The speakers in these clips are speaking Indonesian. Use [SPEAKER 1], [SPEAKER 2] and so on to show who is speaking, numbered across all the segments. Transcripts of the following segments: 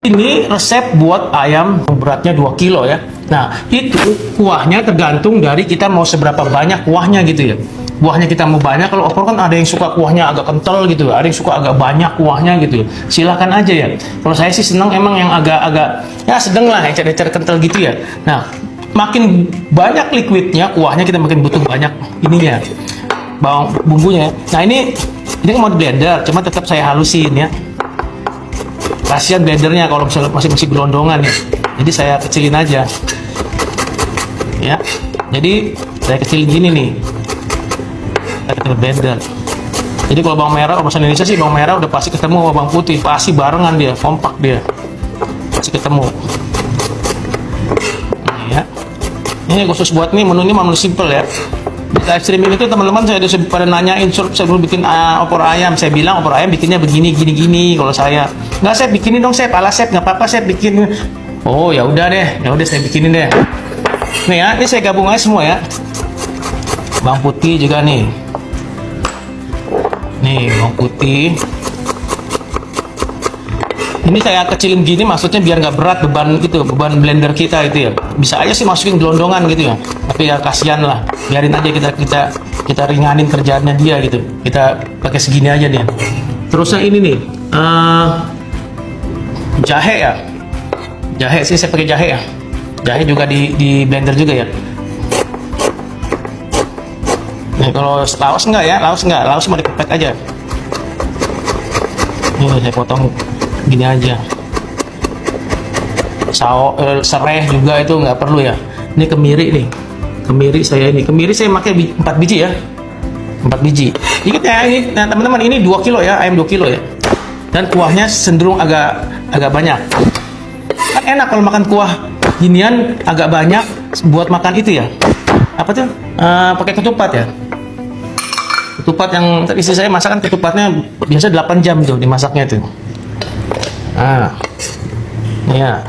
[SPEAKER 1] Ini resep buat ayam beratnya 2 kilo ya. Nah, itu kuahnya tergantung dari kita mau seberapa banyak kuahnya gitu ya. Kuahnya kita mau banyak, kalau opor kan ada yang suka kuahnya agak kental gitu, ada yang suka agak banyak kuahnya gitu. Silahkan aja ya. Kalau saya sih senang emang yang agak-agak ya sedang lah, ecer-ecer kental gitu ya. Nah, makin banyak liquidnya, kuahnya kita makin butuh banyak ininya. Bawang bumbunya. Nah, ini kan mau di blender, cuma tetap saya halusin ya. Kasihan blendernya kalau misalnya masih gelondongan ya. Jadi saya kecilin aja. Ya. Jadi saya kecilin gini nih. Saya kecilin blender. Jadi kalau bawang merah, kalau bahasa Indonesia sih bawang merah udah pasti ketemu sama bawang putih, pasti barengan dia, kompak dia. Pasti ketemu. Nah, ya. Ini khusus buat nih, menunya menu simple ya. Di live streaming itu teman-teman saya udah pada nanyain sebelum bikin opor ayam, saya bilang opor ayam bikinnya begini gini. Kalau saya nggak, saya bikinin dong Chef, ala Chef nggak apa-apa saya bikin. Oh ya udah deh, saya bikinin deh. Nih ya, ini saya gabung aja semua ya. Bawang putih juga nih. Nih bawang putih. Ini saya kecilin gini maksudnya biar nggak berat beban blender kita itu ya. Bisa aja sih masukin gelondongan gitu ya. Tapi ya kasihan lah. Biarin aja kita ringanin kerjaannya dia gitu. Kita pakai segini aja nih. Terusnya ini nih, jahe ya. Jahe sih saya pakai jahe ya. Jahe juga di blender juga ya. Nih kalau laos enggak ya? Laos mau dikepek aja. Ini saya potong gini aja. Serai juga itu nggak perlu ya. Ini kemiri nih. Kemiri saya pakai 4 biji ya. 4 biji. Ingat ya ini, nah teman-teman ini 2 kilo ya, ayam 2 kilo ya. Dan kuahnya cenderung agak banyak. Kan enak kalau makan kuah ginian agak banyak buat makan itu ya. Apa tuh? Pakai ketupat ya. Ketupat yang istri saya masakan ketupatnya biasa 8 jam tuh dimasaknya tuh. Nah, ya.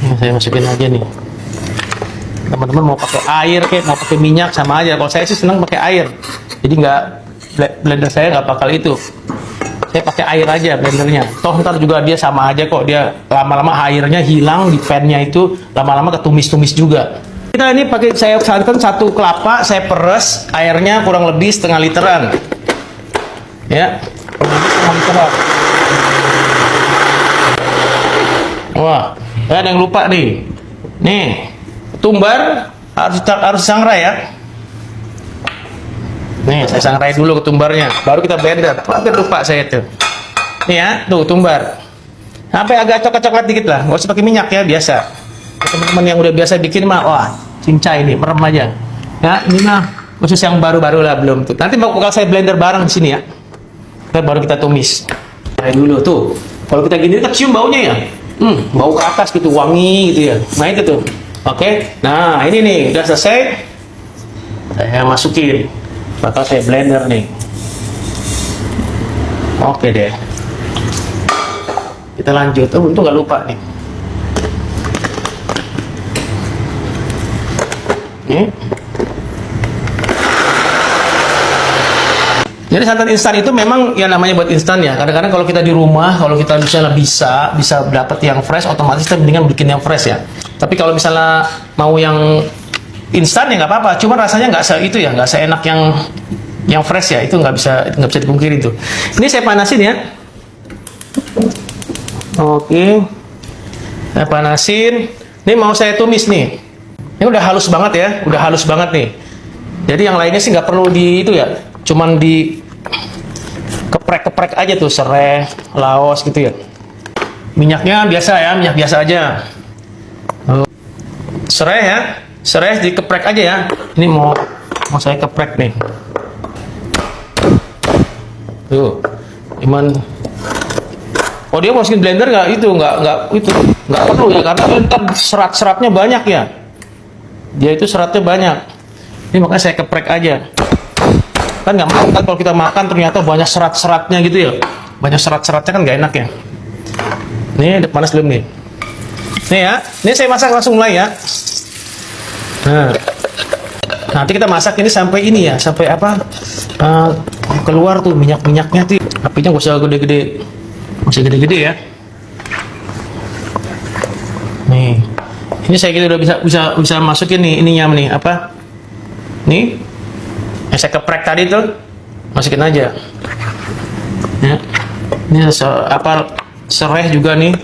[SPEAKER 1] Ini saya masukin aja nih. Teman-teman mau pakai air kayak mau pakai minyak sama aja. Kalau saya sih senang pakai air. Jadi blender saya nggak bakal itu. Saya pakai air aja blendernya. Toh ntar juga dia sama aja kok. Dia lama-lama airnya hilang di pannya itu, lama-lama ketumis-tumis juga. Kita ini pakai saya santan 1 kelapa, saya peres airnya kurang lebih setengah literan. Ya, wah, ada yang lupa nih. Nih, tumbar harus sangrai ya. Nih, saya sangrai dulu ketumbarnya, baru kita blender. Hampir lupa saya tuh. Nih ya, tuh tumbar. Sampai agak coklat-coklat dikit lah, nggak usah pakai minyak ya, biasa. Teman-teman yang udah biasa bikin mah, wah, cincai nih, merem aja. Ya, ini mah khusus yang baru-baru lah belum tuh. Nanti bakal saya blender bareng di sini ya. Baru kita tumis. Kayak dulu tuh. Kalau kita gini kita cium baunya ya. Bau ke atas gitu, wangi gitu ya. Nah itu tuh. Oke. Nah ini nih udah selesai. Saya masukin. Bakal saya blender nih. Oke deh. Kita lanjut. Oh untung nggak lupa nih. Nih. Jadi santan instan itu memang ya namanya buat instan ya. Kadang-kadang kalau kita di rumah, kalau kita misalnya bisa dapat yang fresh, otomatis kita mendingan bikin yang fresh ya. Tapi kalau misalnya mau yang instan ya nggak apa-apa. Cuma rasanya nggak itu ya, nggak seenak yang fresh ya. Itu nggak bisa dipungkiri itu. Ini saya panasin ya. Oke, saya panasin. Ini mau saya tumis nih. Ini udah halus banget ya, udah halus banget nih. Jadi yang lainnya sih nggak perlu di itu ya. Cuman di keprek aja tuh, serai, laos gitu ya. Minyaknya biasa ya, minyak biasa aja. Serai ya, serai dikeprek aja ya. Ini mau saya keprek nih. Tuh, cuman. Oh dia masukin blender nggak perlu ya karena ntar serat-seratnya banyak ya. Dia itu seratnya banyak. Ini makanya saya keprek aja. Kan nggak makan kalau kita makan ternyata banyak serat-seratnya gitu ya, banyak serat-seratnya kan nggak enak ya. Ini udah panas belum nih? Nih ya, ini saya masak langsung mulai ya. Nah, nanti kita masak ini sampai ini ya, sampai apa? Keluar tuh minyak-minyaknya tuh. Apinya gak usah gede-gede, masih gede-gede ya. Nih, ini saya kira udah bisa masukin nih ininya nih apa? Nih, yang saya keprek tadi tuh, masukin aja. Ya, ini serai juga nih.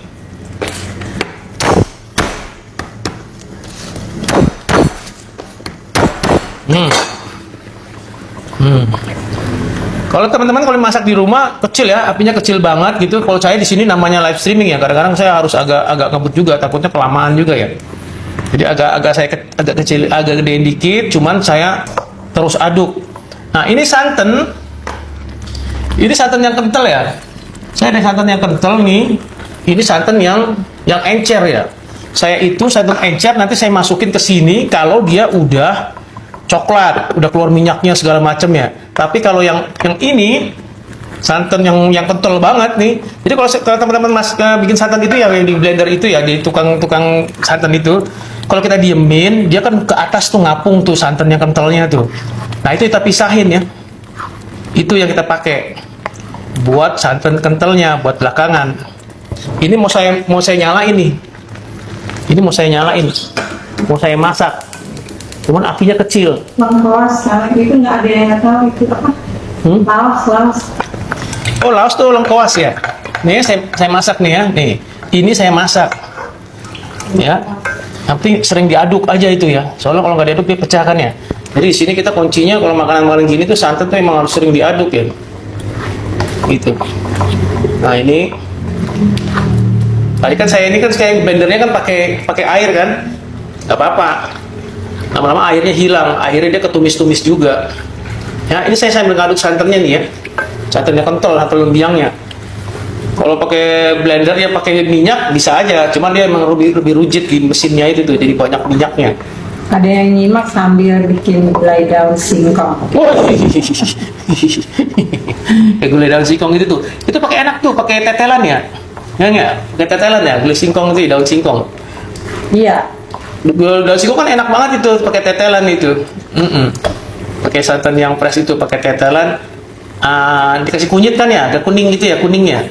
[SPEAKER 1] Kalau teman-teman kalau masak di rumah kecil ya, apinya kecil banget gitu. Kalau saya di sini namanya live streaming ya, kadang-kadang saya harus agak ngebut juga, takutnya kelamaan juga ya. Jadi agak kecil, agak gedein dikit, cuman saya terus aduk. Nah, ini santan yang kental ya. Saya ada santan yang kental nih. Ini santan yang encer ya. Saya itu santan encer nanti saya masukin ke sini kalau dia udah coklat, udah keluar minyaknya segala macam ya. Tapi kalau yang ini santan yang kental banget nih. Jadi kalau teman-teman bikin santan itu ya yang di blender itu ya, di tukang santan itu, kalau kita diemin dia kan ke atas tuh ngapung tuh santan yang kentalnya tuh. Nah, itu kita pisahin ya. Itu yang kita pakai buat santan kentalnya buat belakangan. Ini mau saya nyalain nih. Ini mau saya nyalain. Mau saya masak. Cuman apinya kecil.
[SPEAKER 2] Laos, itu nggak ada yang tahu itu apa? Laos.
[SPEAKER 1] Oh, laos tuh lengkoas ya. Nih saya masak nih ya. Nih, ini saya masak. Ya. Tapi sering diaduk aja itu ya. Soalnya kalau nggak diaduk dia pecah kan ya. Jadi di sini kita kuncinya kalau makanan gini tuh santan tuh emang harus sering diaduk ya. Gitu. Nah, ini tadi kan saya blendernya kan pakai air kan. Nggak apa-apa. Lama-lama airnya hilang, akhirnya dia ketumis-tumis juga. Ya, ini saya sambil ngaduk santannya nih ya. Santannya kental atau lumpiangnya. Kalau pakai blender ya pakai minyak bisa aja, cuman dia emang lebih rujit di mesinnya itu tuh, jadi banyak minyaknya.
[SPEAKER 2] Ada yang nyimak sambil bikin gulai daun singkong.
[SPEAKER 1] Kayak gulai daun singkong itu tuh. Itu pakai enak tuh, pakai tetelan ya. Enggak? Pakai tetelan ya, gulai singkong itu, daun singkong.
[SPEAKER 2] Iya.
[SPEAKER 1] Daun singkong kan enak banget itu pakai tetelan itu. Pakai santan yang fresh itu pakai tetelan. Dikasih kunyit kan ya, ada kuning gitu ya, kuningnya.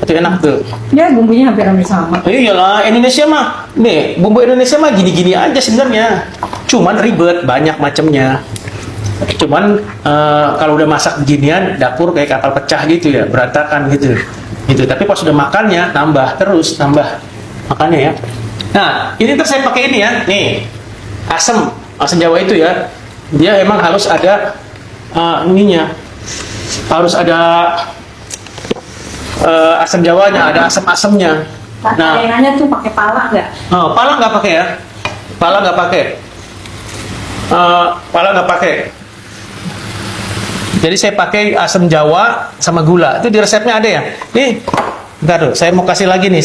[SPEAKER 1] Itu enak tuh.
[SPEAKER 2] Ya, bumbunya hampir sama.
[SPEAKER 1] Iyalah, Indonesia mah. Nih, bumbu Indonesia mah gini-gini aja sebenarnya. Cuman ribet, banyak macamnya. Cuman kalau udah masak beginian, dapur kayak kapal pecah gitu ya, berantakan gitu. Gitu. Tapi pas sudah makannya, nambah makannya ya. Nah, ini terus saya pakai ini ya, nih asam Jawa itu ya, dia emang harus ada ininya, harus ada asam Jawanya, ada asam-asamnya.
[SPEAKER 2] Nah, nanya tuh pakai pala nggak?
[SPEAKER 1] Oh, pala nggak pakai ya, pala nggak pakai. Jadi saya pakai asam Jawa sama gula, itu di resepnya ada ya. Nih. Bentar tuh, saya mau kasih lagi nih,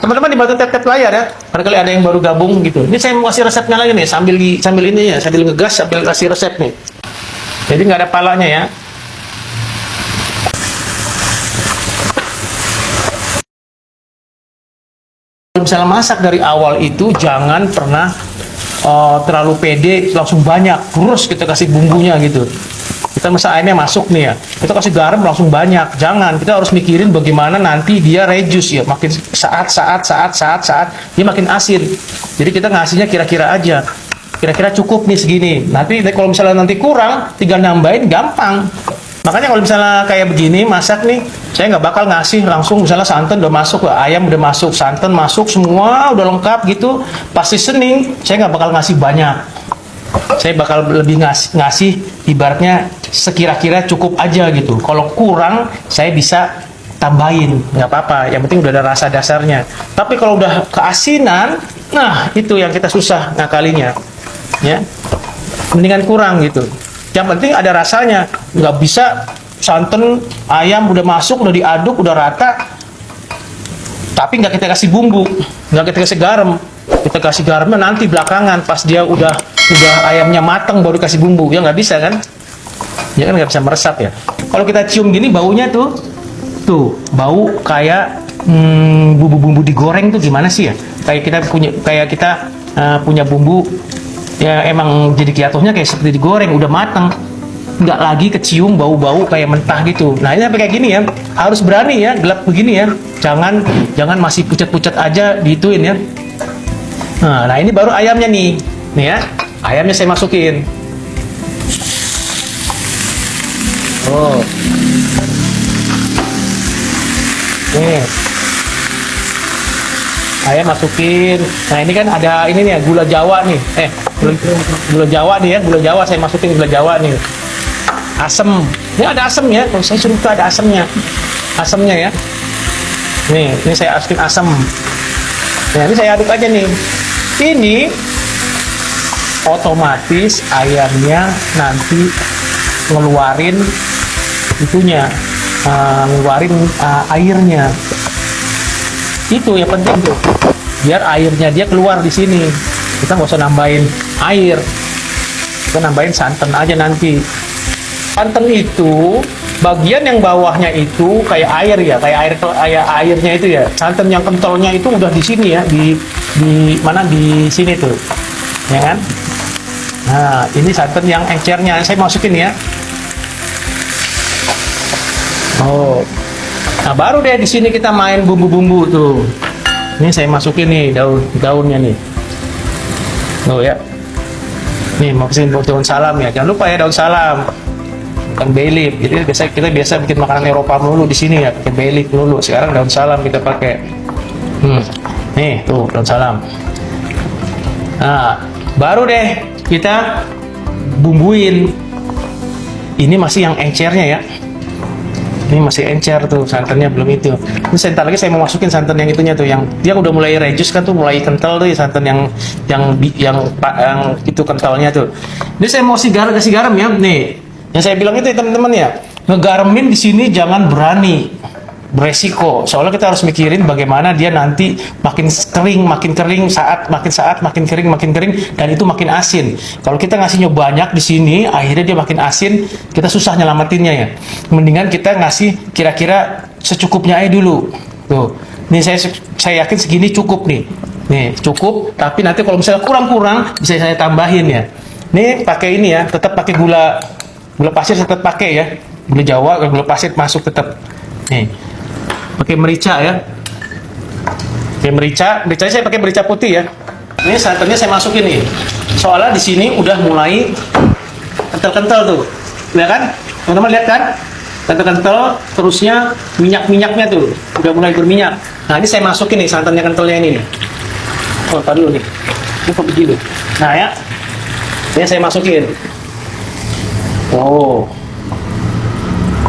[SPEAKER 1] teman-teman dibantu tap-tap layar ya. Barangkali ada yang baru gabung gitu. Ini saya mau kasih resepnya lagi nih, sambil ini ya, sambil ngegas, sambil kasih resep nih. Jadi nggak ada palanya ya. Kalau misalnya masak dari awal itu jangan pernah terlalu pede, langsung banyak, terus kita kasih bumbunya gitu. Kita masak airnya masuk nih ya, kita kasih garam langsung banyak. Jangan, kita harus mikirin bagaimana nanti dia reduce ya, makin saat dia makin asin. Jadi kita ngasihnya kira-kira aja, kira-kira cukup nih segini. Nanti kalau misalnya nanti kurang, tinggal nambahin gampang. Makanya kalau misalnya kayak begini masak nih, saya nggak bakal ngasih langsung misalnya santan udah masuk, ayam udah masuk, santan masuk, semua udah lengkap gitu. Pasti sening, saya nggak bakal ngasih banyak. Saya bakal lebih ngasih ibaratnya sekira-kira cukup aja gitu. Kalau kurang saya bisa tambahin, nggak apa-apa. Yang penting udah ada rasa dasarnya. Tapi kalau udah keasinan, nah itu yang kita susah ngakalinya, ya. Mendingan kurang gitu. Yang penting ada rasanya. Nggak bisa santan ayam udah masuk, udah diaduk, udah rata, tapi nggak kita kasih bumbu, nggak kita kasih garam. Kita kasih garamnya nanti belakangan pas dia udah ayamnya matang baru kasih bumbu, ya nggak bisa kan? Ya kan nggak bisa meresap ya. Kalau kita cium gini baunya tuh bau kayak bumbu-bumbu digoreng tuh gimana sih ya? Kayak kita punya bumbu ya emang jadi jatuhnya kayak seperti digoreng udah matang. nggak lagi kecium bau-bau kayak mentah gitu. Nah ini sampai kayak gini ya, harus berani ya, gelap begini ya. Jangan masih pucat-pucat aja diituin ya. Nah ini baru ayamnya nih ya, ayamnya saya masukin. Oh, nih ayam masukin. Nah ini kan ada ini nih gula Jawa nih, gula Jawa nih ya, gula Jawa saya masukin gula Jawa nih. Asem, ini ada asem ya. Kalau saya suka ada asemnya ya. Ini saya masukin asem. Nah ini saya aduk aja nih. Ini otomatis ayamnya nanti ngeluarin itunya, ngeluarin airnya. Itu yang penting tuh, biar airnya dia keluar di sini. Kita nggak usah nambahin air, kita nambahin santan aja nanti. Santan itu bagian yang bawahnya itu kayak air ya, kayak airnya itu ya. Santan yang kentalnya itu udah di sini ya, di mana di sini tuh, ya kan? Nah ini santan yang encernya saya masukin ya. Oh, nah baru deh di sini kita main bumbu-bumbu tuh. Ini saya masukin nih daunnya nih. Oh ya. Nih masukin daun salam ya. Jangan lupa ya daun salam. Bukan bay leaf. Jadi kita biasa bikin makanan Eropa dulu di sini ya, pakai bay leaf dulu. Sekarang daun salam kita pakai. Nih tuh daun salam. Nah, baru deh kita bumbuin. Ini masih yang encernya ya. Ini masih encer tuh, santannya belum itu. Ini sebentar lagi saya mau masukin santan yang itunya tuh, yang dia udah mulai reduce kan tuh, mulai kental tuh ya, santan yang itu kentalnya tuh. Ini saya mau kasih garam ya. Nih, yang saya bilang itu ya teman-teman ya, ngegaramin di sini jangan berani, beresiko. Soalnya kita harus mikirin bagaimana dia nanti makin kering, makin kering, dan itu makin asin. Kalau kita ngasihnya banyak di sini, akhirnya dia makin asin, kita susah nyelamatinnya ya. Mendingan kita ngasih kira-kira secukupnya aja dulu. Tuh, nih saya yakin segini cukup nih. Nih cukup, tapi nanti kalau misalnya kurang-kurang bisa saya tambahin ya. Nih pakai ini ya, tetap pakai gula pasir tetap pakai ya. Gula Jawa, gula pasir masuk tetap. Nih. Pakai merica ya. Pakai merica saya pakai merica putih ya. Ini santannya saya masukin nih. Soalnya di sini udah mulai kental-kental tuh. Ya kan? Teman-teman lihat kan? Kental-kental, terusnya minyak-minyaknya tuh udah mulai berminyak. Nah, ini saya masukin nih santannya kentalnya ini nih. Oh, tar dulu nih. Ini kok begitu. Nah, ya. Ini saya masukin. Oh.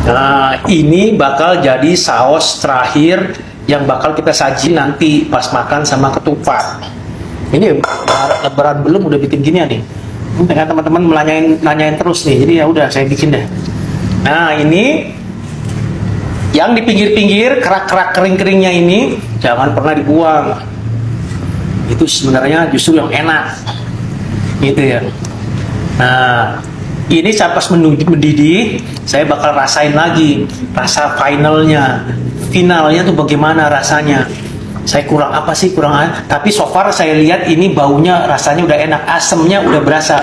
[SPEAKER 1] Nah, ini bakal jadi saus terakhir yang bakal kita saji nanti pas makan sama ketupat. Ini lebaran belum udah bikin gini nih. Dengan teman-teman nanyain terus nih. Jadi ya udah saya bikin deh. Nah, ini yang di pinggir-pinggir kerak-kerak kering-keringnya ini jangan pernah dibuang. Itu sebenarnya justru yang enak. Gitu ya. Nah, ini pas mendidih, saya bakal rasain lagi rasa finalnya tuh bagaimana rasanya. Saya kurang apa sih, tapi so far saya lihat ini baunya rasanya udah enak, asemnya udah berasa.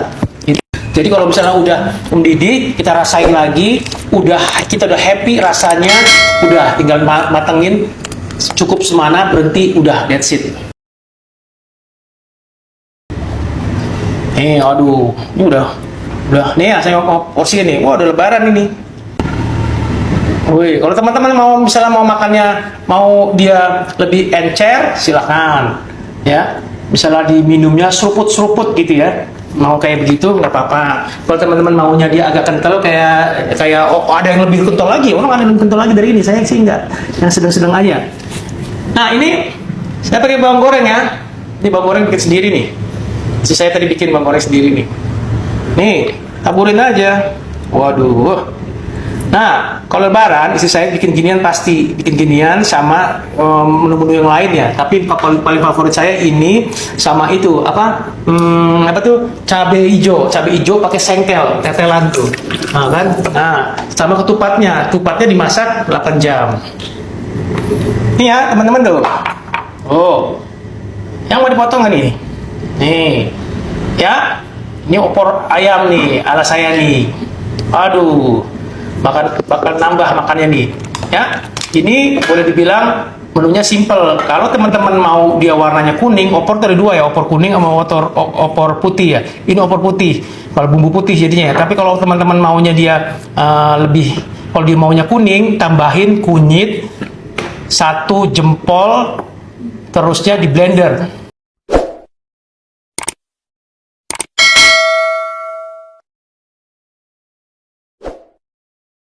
[SPEAKER 1] Jadi kalau misalnya udah mendidih, kita rasain lagi, kita udah happy rasanya, udah tinggal matengin, cukup semana, berhenti, udah that's it. Aduh, ini udah nih ya, saya mau porsi nih. Wah, udah lebaran ini. Wih, kalau teman-teman misalnya mau makannya, mau dia lebih encer, silakan. Ya, misalnya diminumnya seruput-seruput gitu ya. Mau kayak begitu nggak apa-apa. Kalau teman-teman maunya dia agak kental kayak ada yang lebih kental lagi. Orang ada yang lebih kental lagi dari ini. Saya sih enggak, yang sedang-sedang aja. Nah, ini saya pakai bawang goreng ya. Ini bawang goreng bikin sendiri nih. Saya tadi bikin bawang goreng sendiri nih. Nih, taburin aja. Waduh. Nah, kalau lebaran istri saya bikin ginian, pasti bikin ginian sama menu-menu yang lain ya. Tapi paling favorit saya ini sama itu apa tuh, cabai hijau pakai sengkel, tetelan tuh. Nah, kan? Nah, sama ketupatnya dimasak 8 jam. Nih ya, teman-teman tuh. Oh. Yang mau dipotong nggak nih? Nih. Ya. Ini opor ayam nih, ala saya nih. Aduh, bakal nambah makannya nih. Ya, ini boleh dibilang menunya simple. Kalau teman-teman mau dia warnanya kuning, opor tuh ada dua ya, opor kuning sama opor putih ya. Ini opor putih, kalau bumbu putih jadinya ya. Tapi kalau teman-teman maunya dia kalau dia maunya kuning, tambahin kunyit 1 jempol, terusnya di blender.